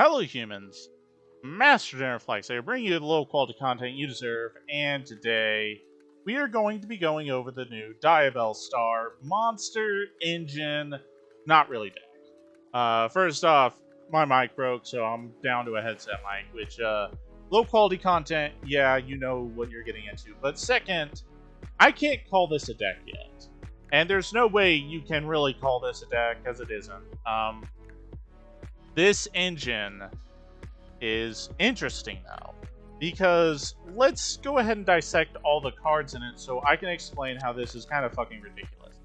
Hello humans, Master Dinnerflex here, bringing you the low quality content you deserve, and today we are going to be going over the new Daibellstarr Monster Engine, not really deck. First off, my mic broke, so I'm down to a headset mic, which, low quality content, yeah, you know what you're getting into. But second, I can't call this a deck yet. And there's no way you can really call this a deck, because it isn't. This engine is interesting now, because let's go ahead and dissect all the cards in it so I can explain how this is kind of fucking ridiculous.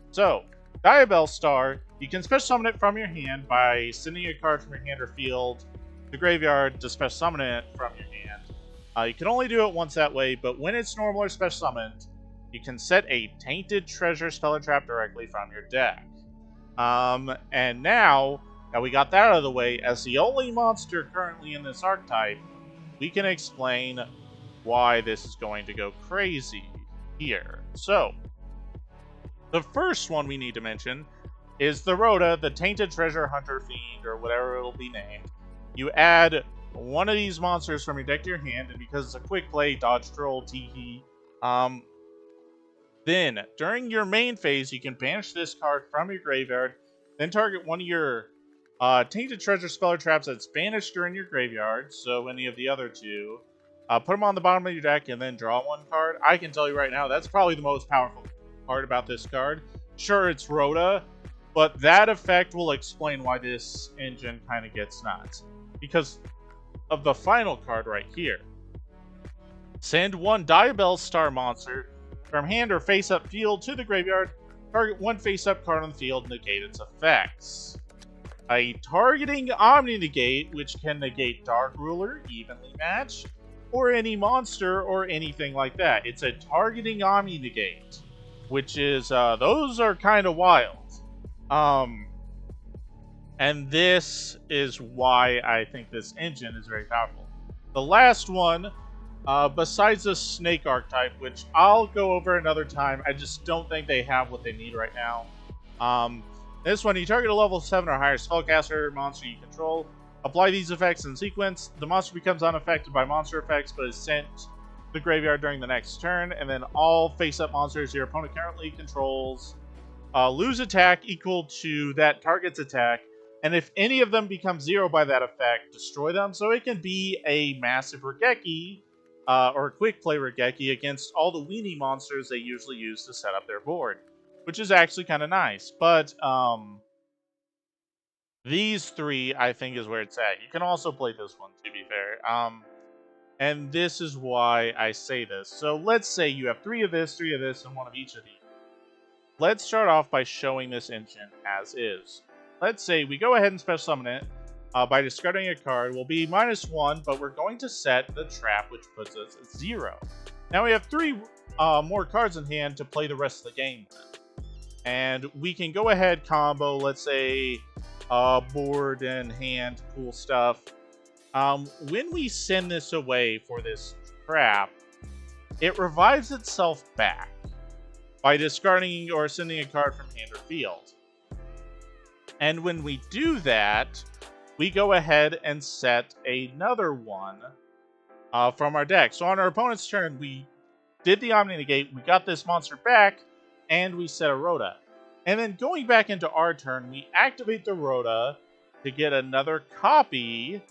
So, Daibellstarr, you can special summon it from your hand by sending a card from your hand or field to the graveyard to special summon it from your hand. You can only do it once that way, but when it's normal or special summoned, you can set a Tainted Treasure spell or trap directly from your deck. And now we got that out of the way, as the only monster currently in this archetype, we can explain why this is going to go crazy here. So, the first one we need to mention is the Rhoda, the Tainted Treasure Hunter Fiend, or whatever it'll be named. You add one of these monsters from your deck to your hand, and because it's a quick play, dodge, troll, teehee, then, during your main phase, you can banish this card from your graveyard, then target one of your Tainted Treasure spell or traps that's banished during your graveyard, so any of the other two. Put them on the bottom of your deck and then draw one card. I can tell you right now, that's probably the most powerful part about this card. Sure, it's Rhoda, but that effect will explain why this engine kind of gets nuts. Because of the final card right here. Send one Daibellstarr monster from hand or face-up field to the graveyard. Target one face-up card on the field and negate its effects. A targeting Omni-Negate, which can negate Dark Ruler, evenly matched, or any monster or anything like that. It's a targeting Omni-Negate, which is, those are kind of wild. And this is why I think this engine is very powerful. The last one, besides the Snake archetype, which I'll go over another time, I just don't think they have what they need right now. This one, you target a level 7 or higher spellcaster monster you control. Apply these effects in sequence. The monster becomes unaffected by monster effects, but is sent to the graveyard during the next turn. And then all face-up monsters your opponent currently controls lose attack equal to that target's attack. And if any of them become 0 by that effect, destroy them. So it can be a massive Regeki, or a quick play Regeki against all the weenie monsters they usually use to set up their board. Which is actually kind of nice. But, these three, I think, is where it's at. You can also play this one, to be fair. And this is why I say this. So, let's say you have 3 of this, and 1 of each of these. Let's start off by showing this engine as is. Let's say we go ahead and special summon it by discarding a card. We'll be -1, but we're going to set the trap, which puts us at 0. Now we have 3 more cards in hand to play the rest of the game with. And we can go ahead combo, let's say, board and hand, cool stuff. When we send this away for this trap, it revives itself back by discarding or sending a card from hand or field. And when we do that, we go ahead and set another one from our deck. So on our opponent's turn, we did the Omni-Negate, we got this monster back, and we set a Rhoda. And then going back into our turn, we activate the Rhoda to get another copy.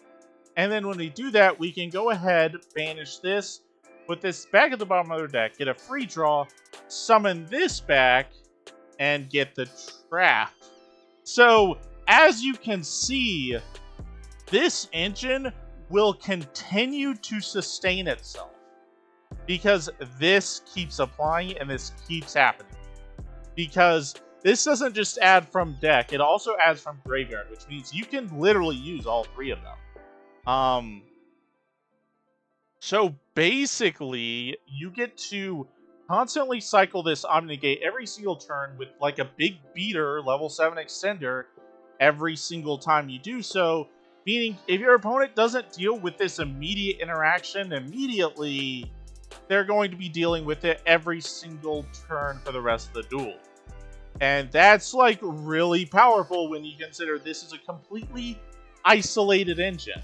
And then when we do that, we can go ahead, banish this, put this back at the bottom of their deck, get a free draw, summon this back, and get the trap. So, as you can see, this engine will continue to sustain itself. Because this keeps applying and this keeps happening. Because this doesn't just add from deck, it also adds from graveyard, which means you can literally use all 3 of them. So basically, you get to constantly cycle this Omni-Negate every single turn with like a big beater, level 7 extender, every single time you do so. Meaning, if your opponent doesn't deal with this immediate interaction immediately, they're going to be dealing with it every single turn for the rest of the duel. And that's, like, really powerful when you consider this is a completely isolated engine.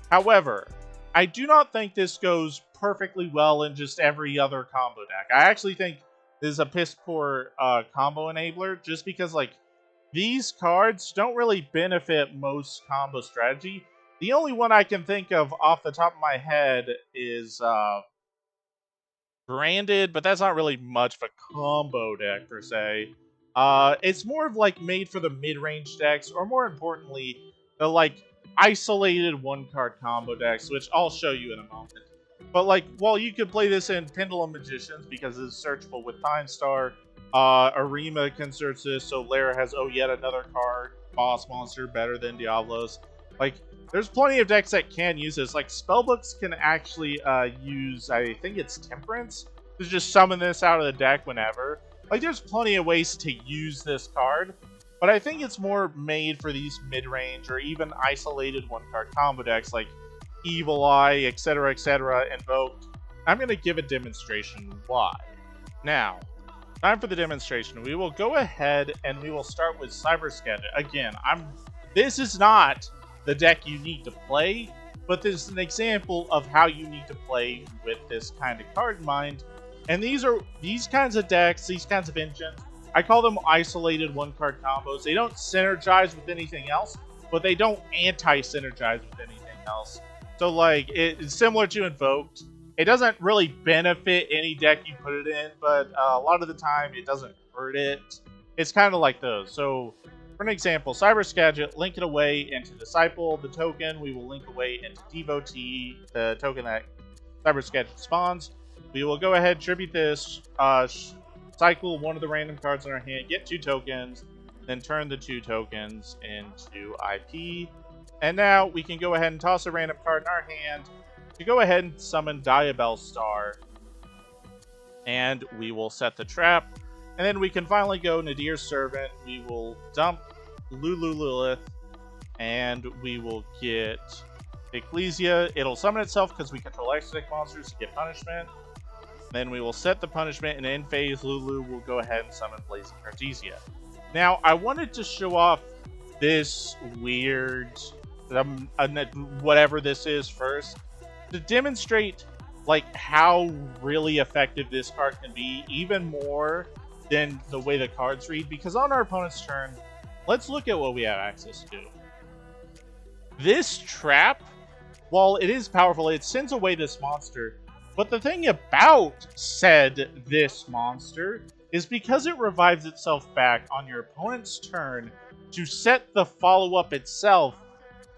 However, I do not think this goes perfectly well in just every other combo deck. I actually think this is a piss poor combo enabler, just because like these cards don't really benefit most combo strategy. The only one I can think of off the top of my head is Branded, but that's not really much of a combo deck per se. It's more of like made for the mid-range decks, or more importantly, the like isolated one-card combo decks, which I'll show you in a moment. But like, while you could play this in Pendulum Magicians because it's searchable with Time Star, Arima can search this, so Lara has yet another card, boss monster better than Diablos. Like, there's plenty of decks that can use this. Like, spellbooks can actually use, I think it's Temperance, to just summon this out of the deck whenever. Like, there's plenty of ways to use this card, but I think it's more made for these mid-range or even isolated one-card combo decks like Evil Eye, etc., Invoked. I'm going to give a demonstration why. Now, time for the demonstration. We will go ahead and we will start with Cyber Sketch. Again, this is not the deck you need to play, but this is an example of how you need to play with this kind of card in mind. And these kinds of decks, these kinds of engines, I call them isolated one-card combos. They don't synergize with anything else, but they don't anti-synergize with anything else. So, like, it's similar to Invoked. It doesn't really benefit any deck you put it in, but a lot of the time it doesn't hurt it. It's kind of like those. So, for an example, Cyber Skagit, link it away into Disciple, the token. We will link away into Devotee, the token that Cyber Skagit spawns. We will go ahead, tribute this, cycle one of the random cards in our hand, get 2 tokens, then turn the 2 tokens into IP. And now we can go ahead and toss a random card in our hand to go ahead and summon Daibellstarr. And we will set the trap. And then we can finally go Nadir's Servant. We will dump Lulu Lilith. And we will get Ecclesia. It'll summon itself because we control extra deck monsters to get punishment. Then we will set the punishment, and in phase, Lulu will go ahead and summon Blazing Cartesia. Now, I wanted to show off this weird, whatever this is first, to demonstrate like how really effective this card can be, even more than the way the cards read. Because on our opponent's turn, let's look at what we have access to. This trap, while it is powerful, it sends away this monster. But the thing about this monster is because it revives itself back on your opponent's turn to set the follow-up itself,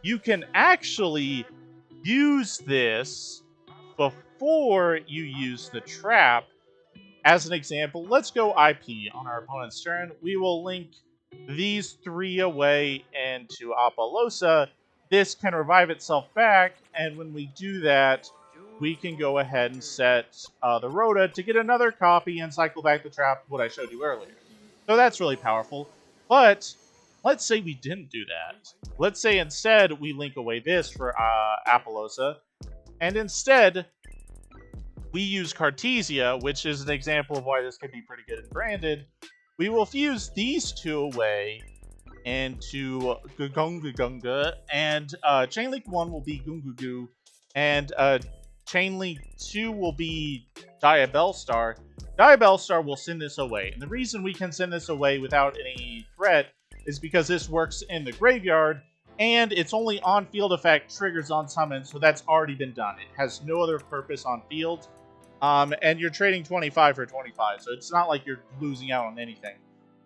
you can actually use this before you use the trap. As an example, let's go IP on our opponent's turn. We will link these 3 away into Apollosa. This can revive itself back, and when we do that, we can go ahead and set the Rhoda to get another copy and cycle back the trap, what I showed you earlier. So that's really powerful. But let's say we didn't do that. Let's say instead we link away this for Apollosa, and instead we use Cartesia, which is an example of why this could be pretty good in Branded. We will fuse these 2 away into Gunga Gunga, and Chainlink 1 will be Gungugu, and Chainlink 2 will be Daibellstarr. Daibellstarr will send this away, and the reason we can send this away without any threat is because this works in the graveyard, and it's only on-field effect triggers on summon, so that's already been done. It has no other purpose on field, and you're trading 25 for 25, so it's not like you're losing out on anything.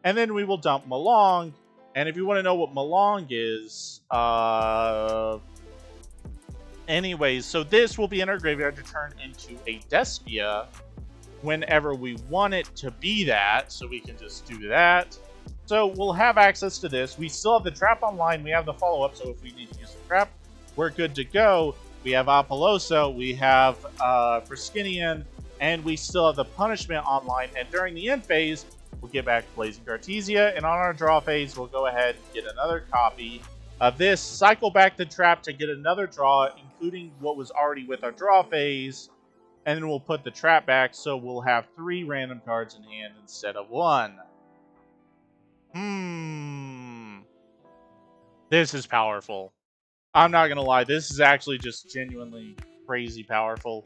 And then we will dump Malong, and if you want to know what Malong is, anyways, so this will be in our graveyard to turn into a Despia whenever we want it to be that, so we can just do that. So we'll have access to this. We still have the trap online. We have the follow-up, so if we need to use the trap, we're good to go. We have Apollosa, we have Friskinian, and we still have the punishment online. And during the end phase, we'll get back Blazing Cartesia, and on our draw phase, we'll go ahead and get another copy of this, cycle back the trap to get another draw, including what was already with our draw phase, and then we'll put the trap back, so we'll have 3 random cards in hand instead of 1. This is powerful. I'm not gonna lie, this is actually just genuinely crazy powerful.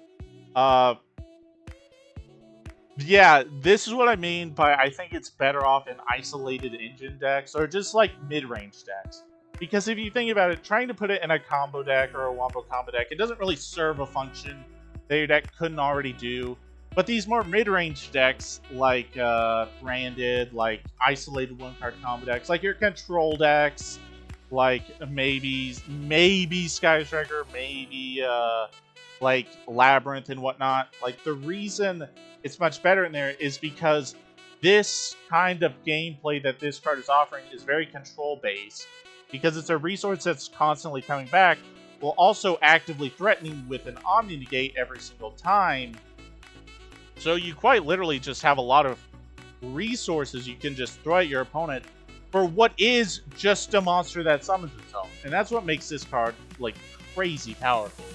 Yeah, this is what I mean by I think it's better off in isolated engine decks or just like mid-range decks. Because if you think about it, trying to put it in a combo deck or a wombo combo deck, it doesn't really serve a function that your deck couldn't already do. But these more mid-range decks, like branded, like isolated one-card combo decks, like your control decks, like maybe Sky Striker, maybe like Labyrinth and whatnot. Like the reason it's much better in there is because this kind of gameplay that this card is offering is very control based, because it's a resource that's constantly coming back while also actively threatening with an Omni Negate every single time. So you quite literally just have a lot of resources you can just throw at your opponent for what is just a monster that summons itself. And that's what makes this card like crazy powerful.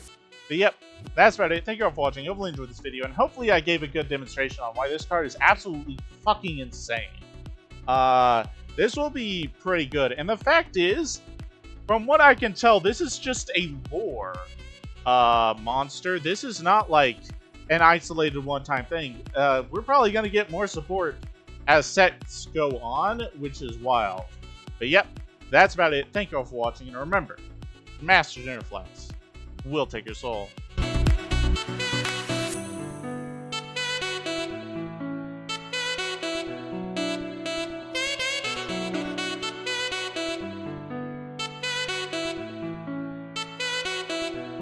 But yep, that's about it. Thank you all for watching. Hopefully you enjoyed this video, and hopefully I gave a good demonstration on why this card is absolutely fucking insane. This will be pretty good. And the fact is, from what I can tell, this is just a lore monster. This is not like an isolated one-time thing. We're probably going to get more support as sets go on, which is wild. But yep, that's about it. Thank you all for watching, and remember, Masters Interflex will take your soul.